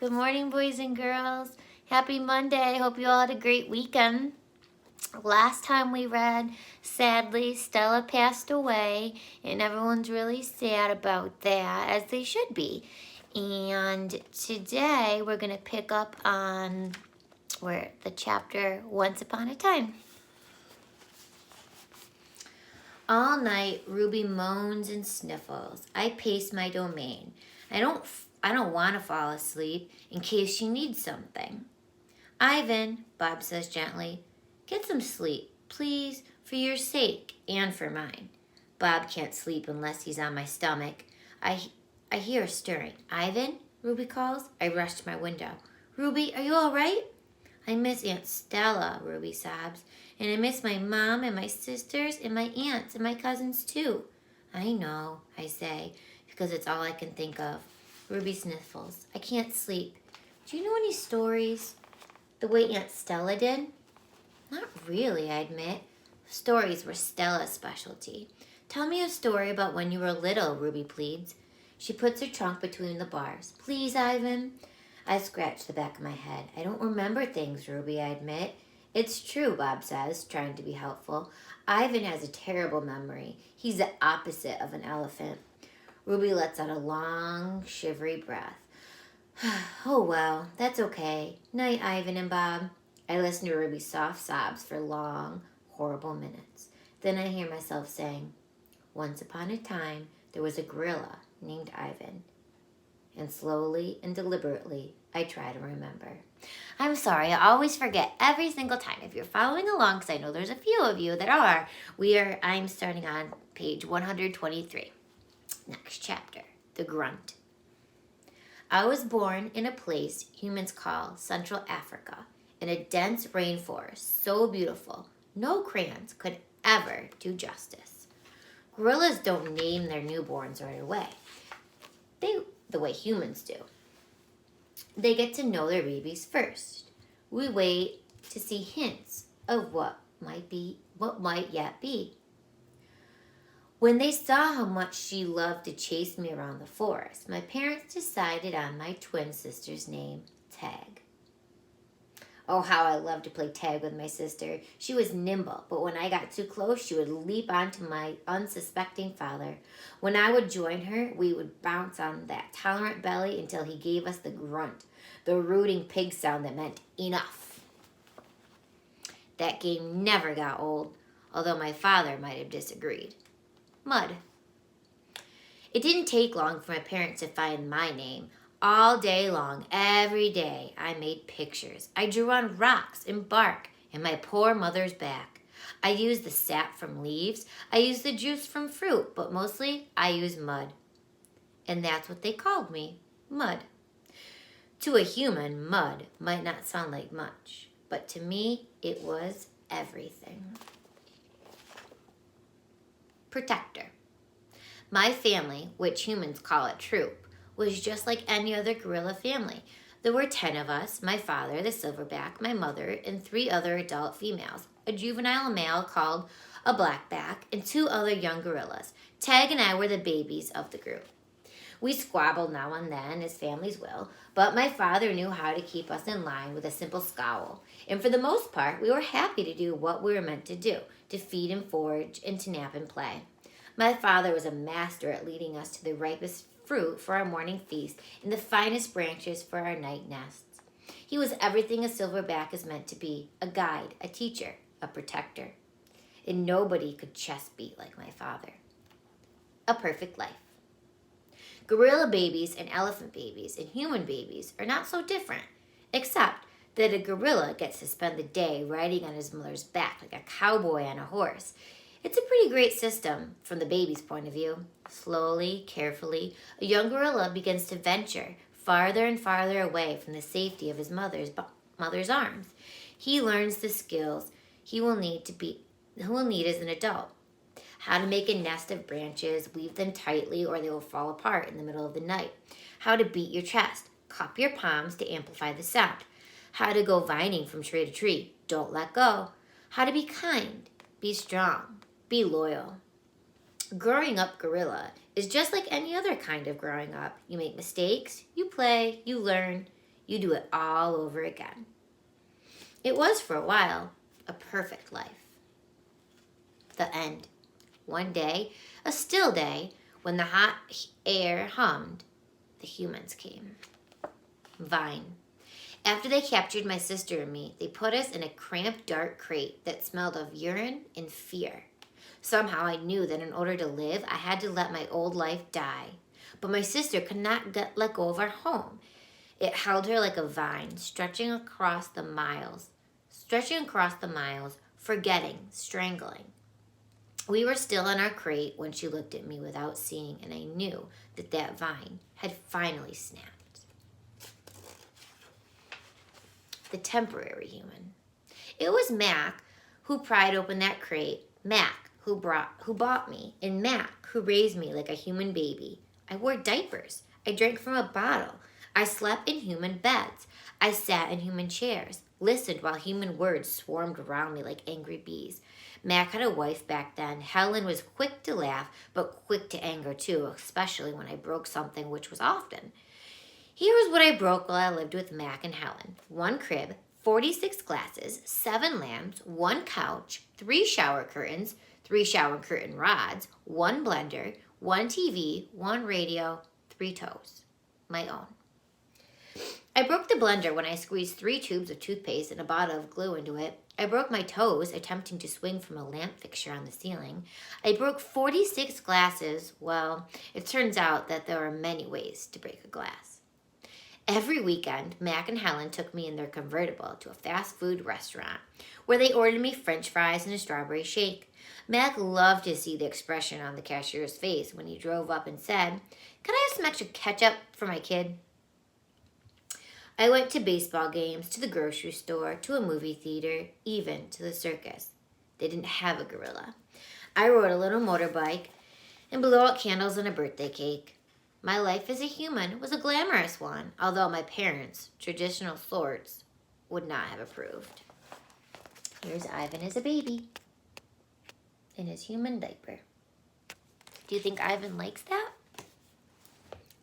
Good morning, boys and girls. Happy Monday. Hope you all had a great weekend. Last time we read, sadly, Stella passed away, and everyone's really sad about that, as they should be. And today we're going to pick up on the chapter Once Upon a Time. All night, Ruby moans and sniffles. I pace my domain. I don't want to fall asleep in case she needs something. Ivan, Bob says gently, get some sleep, please, for your sake and for mine. Bob can't sleep unless he's on my stomach. I hear a stirring. Ivan, Ruby calls. I rush to my window. Ruby, are you all right? I miss Aunt Stella, Ruby sobs, and I miss my mom and my sisters and my aunts and my cousins too. I know, I say, because it's all I can think of. Ruby sniffles. I can't sleep. Do you know any stories? The way Aunt Stella did? Not really, I admit. Stories were Stella's specialty. Tell me a story about when you were little, Ruby pleads. She puts her trunk between the bars. Please, Ivan. I scratch the back of my head. I don't remember things, Ruby, I admit. It's true, Bob says, trying to be helpful. Ivan has a terrible memory. He's the opposite of an elephant. Ruby lets out a long, shivery breath. Oh, well, that's okay. Night, Ivan and Bob. I listen to Ruby's soft sobs for long, horrible minutes. Then I hear myself saying, once upon a time, there was a gorilla named Ivan. And slowly and deliberately, I try to remember. I'm sorry, I always forget every single time. If you're following along, because I know there's a few of you that are, I'm starting on page 123. Next chapter, The Grunt. I was born in a place humans call Central Africa, in a dense rainforest so beautiful, no crayons could ever do justice. Gorillas don't name their newborns right away, the way humans do. They get to know their babies first. We wait to see hints of what might yet be. When they saw how much she loved to chase me around the forest, my parents decided on my twin sister's name, Tag. Oh, how I loved to play tag with my sister. She was nimble, but when I got too close, she would leap onto my unsuspecting father. When I would join her, we would bounce on that tolerant belly until he gave us the grunt, the rooting pig sound that meant enough. That game never got old, although my father might have disagreed. Mud. It didn't take long for my parents to find my name. All day long, every day, I made pictures. I drew on rocks and bark and my poor mother's back. I used the sap from leaves. I used the juice from fruit, but mostly I used mud. And that's what they called me, Mud. To a human, mud might not sound like much, but to me, it was everything. Protector. My family, which humans call a troop, was just like any other gorilla family. There were 10 of us, my father, the silverback, my mother, and 3 other adult females, a juvenile male called a blackback, and 2 other young gorillas. Tag and I were the babies of the group. We squabbled now and then, as families will, but my father knew how to keep us in line with a simple scowl. And for the most part, we were happy to do what we were meant to do, to feed and forage and to nap and play. My father was a master at leading us to the ripest fruit for our morning feast and the finest branches for our night nests. He was everything a silverback is meant to be, a guide, a teacher, a protector. And nobody could chest beat like my father. A perfect life. Gorilla babies and elephant babies and human babies are not so different, except that a gorilla gets to spend the day riding on his mother's back like a cowboy on a horse. It's a pretty great system from the baby's point of view. Slowly, carefully, a young gorilla begins to venture farther and farther away from the safety of his mother's arms. He learns the skills he will need as an adult. How to make a nest of branches, weave them tightly or they will fall apart in the middle of the night. How to beat your chest, cup your palms to amplify the sound. How to go vining from tree to tree, don't let go. How to be kind, be strong, be loyal. Growing up gorilla is just like any other kind of growing up. You make mistakes, you play, you learn, You do it all over again. It was, for a while, a perfect life. The end. One day, a still day, when the hot air hummed, the humans came. Vine. After they captured my sister and me, they put us in a cramped, dark crate that smelled of urine and fear. Somehow I knew that in order to live, I had to let my old life die. But my sister could not let go of our home. It held her like a vine, stretching across the miles, forgetting, strangling. We were still in our crate when she looked at me without seeing, and I knew that that vine had finally snapped. The temporary human. It was Mac who pried open that crate, Mac who bought me, and Mac who raised me like a human baby. I wore diapers. I drank from a bottle. I slept in human beds. I sat in human chairs, listened while human words swarmed around me like angry bees. Mac had a wife back then. Helen was quick to laugh, but quick to anger too, especially when I broke something, which was often. Here was what I broke while I lived with Mac and Helen. 1 crib, 46 glasses, 7 lamps, 1 couch, 3 shower curtains, 3 shower curtain rods, 1 blender, 1 TV, 1 radio, 3 toes. My own. I broke the blender when I squeezed 3 tubes of toothpaste and a bottle of glue into it. I broke my toes attempting to swing from a lamp fixture on the ceiling. I broke 46 glasses. Well, it turns out that there are many ways to break a glass. Every weekend, Mac and Helen took me in their convertible to a fast food restaurant where they ordered me French fries and a strawberry shake. Mac loved to see the expression on the cashier's face when he drove up and said, "Can I have some extra ketchup for my kid?" I went to baseball games, to the grocery store, to a movie theater, even to the circus. They didn't have a gorilla. I rode a little motorbike and blew out candles on a birthday cake. My life as a human was a glamorous one, although my parents, traditional sorts, would not have approved. Here's Ivan as a baby in his human diaper. Do you think Ivan likes that?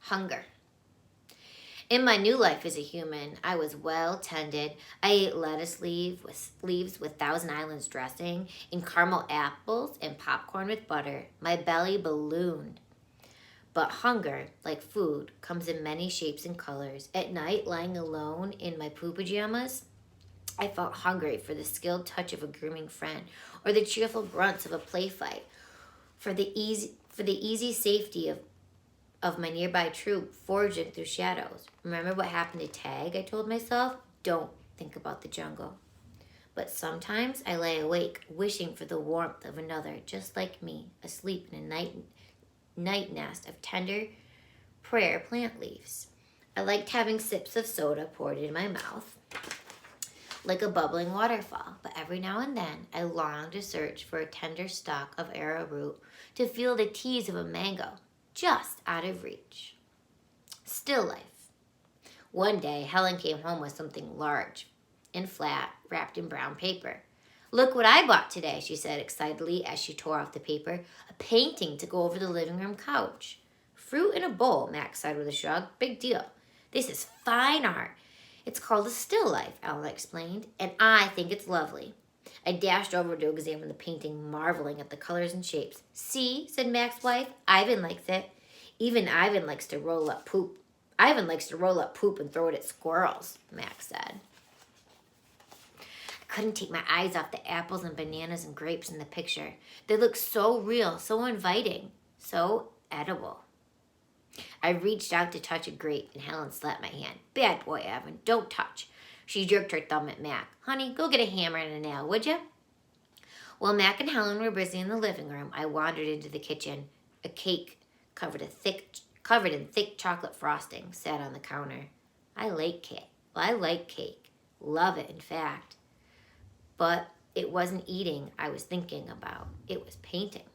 Hunger. In my new life as a human, I was well tended. I ate lettuce leaves with Thousand Islands dressing and caramel apples and popcorn with butter. My belly ballooned. But hunger, like food, comes in many shapes and colors. At night, lying alone in my poo pajamas, I felt hungry for the skilled touch of a grooming friend or the cheerful grunts of a play fight, for the easy safety of my nearby troop foraging through shadows. Remember what happened to Tag, I told myself? Don't think about the jungle. But sometimes I lay awake, wishing for the warmth of another, just like me, asleep in a night nest of tender prayer plant leaves. I liked having sips of soda poured in my mouth, like a bubbling waterfall, but every now and then I longed to search for a tender stalk of arrowroot, to feel the tease of a mango, just out of reach. Still life. One day, Helen came home with something large and flat, wrapped in brown paper. "Look what I bought today," she said excitedly as she tore off the paper. "A painting to go over the living room couch." "Fruit in a bowl," Max said with a shrug. "Big deal. This is fine art. It's called a still life," Ella explained, "and I think it's lovely." I dashed over to examine the painting, marveling at the colors and shapes. "See," said Mac's wife, "Ivan likes it. Even Ivan likes to roll up poop. Ivan likes to roll up poop and throw it at squirrels," Max said. I couldn't take my eyes off the apples and bananas and grapes in the picture. They looked so real, so inviting, so edible. I reached out to touch a grape, and Helen slapped my hand. "Bad boy, Evan, don't touch." She jerked her thumb at Mac. "Honey, go get a hammer and a nail, would you?" While Mac and Helen were busy in the living room, I wandered into the kitchen. A cake covered in thick chocolate frosting sat on the counter. I like cake. Love it, in fact. But it wasn't eating I was thinking about. It was painting.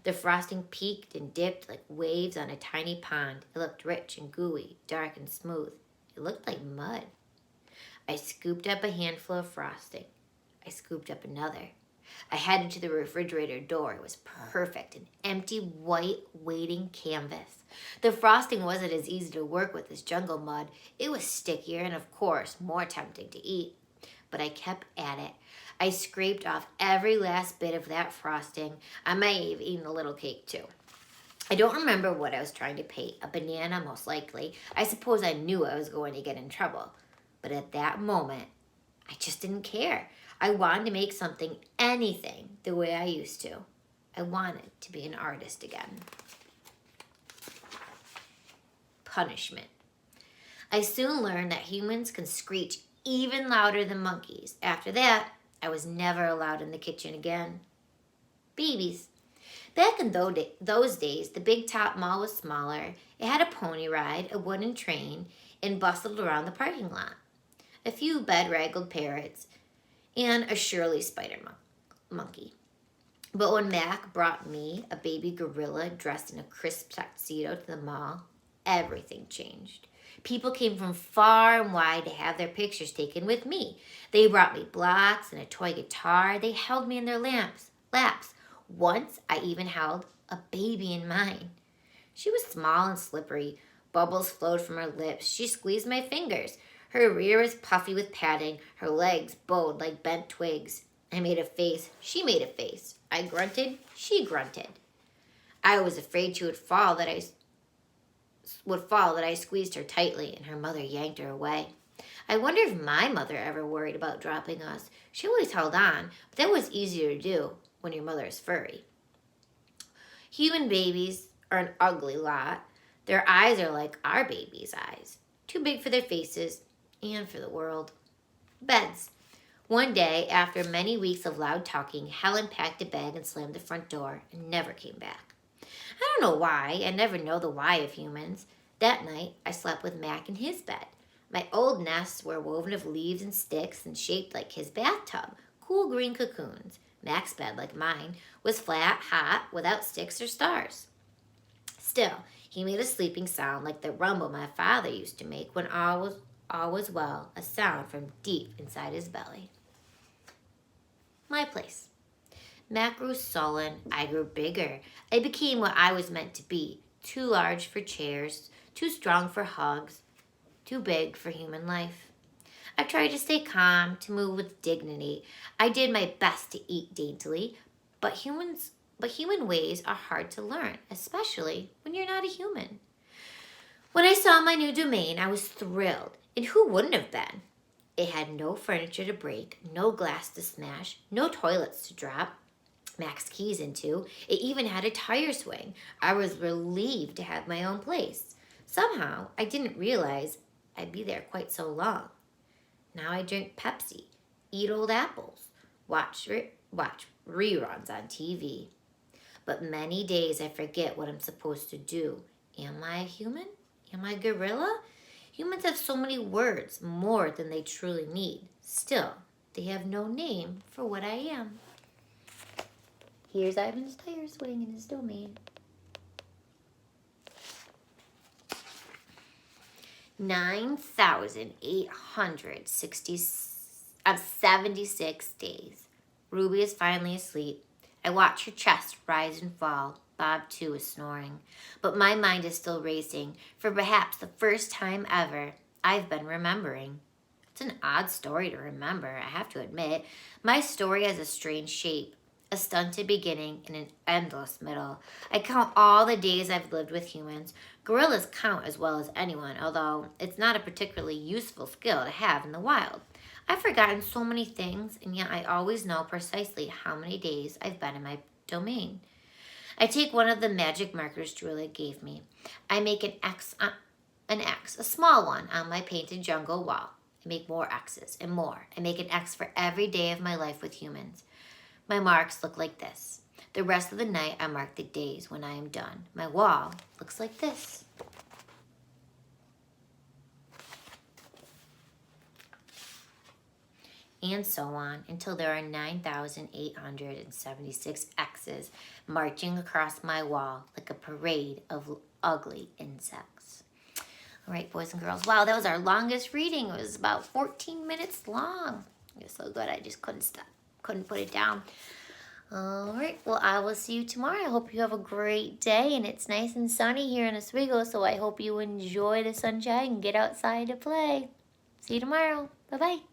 The frosting peaked and dipped like waves on a tiny pond. It looked rich and gooey, dark and smooth. It looked like mud. I scooped up a handful of frosting. I scooped up another. I headed to the refrigerator door. It was perfect, an empty white waiting canvas. The frosting wasn't as easy to work with as jungle mud. It was stickier and, of course, more tempting to eat. But I kept at it. I scraped off every last bit of that frosting. I may have eaten a little cake too. I don't remember what I was trying to paint. A banana, most likely. I suppose I knew I was going to get in trouble. But at that moment, I just didn't care. I wanted to make something, anything, the way I used to. I wanted to be an artist again. Punishment. I soon learned that humans can screech even louder than monkeys. After that, I was never allowed in the kitchen again. Babies. Back in those days, the Big Top Mall was smaller. It had a pony ride, a wooden train, and bustled around the parking lot. A few bedraggled parrots, and a Shirley spider monkey. But when Mac brought me, a baby gorilla dressed in a crisp tuxedo, to the mall, everything changed. People came from far and wide to have their pictures taken with me. They brought me blocks and a toy guitar. They held me in their laps. Once I even held a baby in mine. She was small and slippery. Bubbles flowed from her lips. She squeezed my fingers. Her rear was puffy with padding. Her legs bowed like bent twigs. I made a face. She made a face. I grunted. She grunted. I was afraid she would fall, that I squeezed her tightly, and her mother yanked her away. I wonder if my mother ever worried about dropping us. She always held on, but that was easier to do when your mother is furry. Human babies are an ugly lot. Their eyes are like our babies' eyes. Too big for their faces and for the world. Beds. One day, after many weeks of loud talking, Helen packed a bag and slammed the front door and never came back. I don't know why. I never know the why of humans. That night, I slept with Mac in his bed. My old nests were woven of leaves and sticks and shaped like his bathtub, cool green cocoons. Mac's bed, like mine, was flat, hot, without sticks or stars. Still, he made a sleeping sound like the rumble my father used to make when all was well, a sound from deep inside his belly. My place. Mac grew sullen. I grew bigger. I became what I was meant to be. Too large for chairs, too strong for hugs, too big for human life. I tried to stay calm, to move with dignity. I did my best to eat daintily, but human ways are hard to learn, especially when you're not a human. When I saw my new domain, I was thrilled, and who wouldn't have been? It had no furniture to break, no glass to smash, no toilets to drop Mac's keys into. It even had a tire swing. I was relieved to have my own place. Somehow, I didn't realize I'd be there quite so long. Now I drink Pepsi, eat old apples, watch reruns on TV. But many days I forget what I'm supposed to do. Am I a human? Am I a gorilla? Humans have so many words, more than they truly need. Still, they have no name for what I am. Here's Ivan's tire swing in his domain. 9,876 days. Ruby is finally asleep. I watch her chest rise and fall. Bob, too, is snoring. But my mind is still racing. For perhaps the first time ever, I've been remembering. It's an odd story to remember, I have to admit. My story has a strange shape. A stunted beginning and an endless middle. I count all the days I've lived with humans. Gorillas count as well as anyone, although it's not a particularly useful skill to have in the wild. I've forgotten so many things, and yet I always know precisely how many days I've been in my domain. I take one of the magic markers Julia gave me. I make an X, a small one, on my painted jungle wall. I make more X's and more. I make an X for every day of my life with humans. My marks look like this. The rest of the night, I mark the days when I am done. My wall looks like this. And so on until there are 9,876 X's marching across my wall like a parade of ugly insects. All right, boys and girls. Wow, that was our longest reading. It was about 14 minutes long. It was so good, I just couldn't stop. Couldn't put it down. All right. Well, I will see you tomorrow. I hope you have a great day, and it's nice and sunny here in Oswego, so I hope you enjoy the sunshine and get outside to play. See you tomorrow. Bye-bye.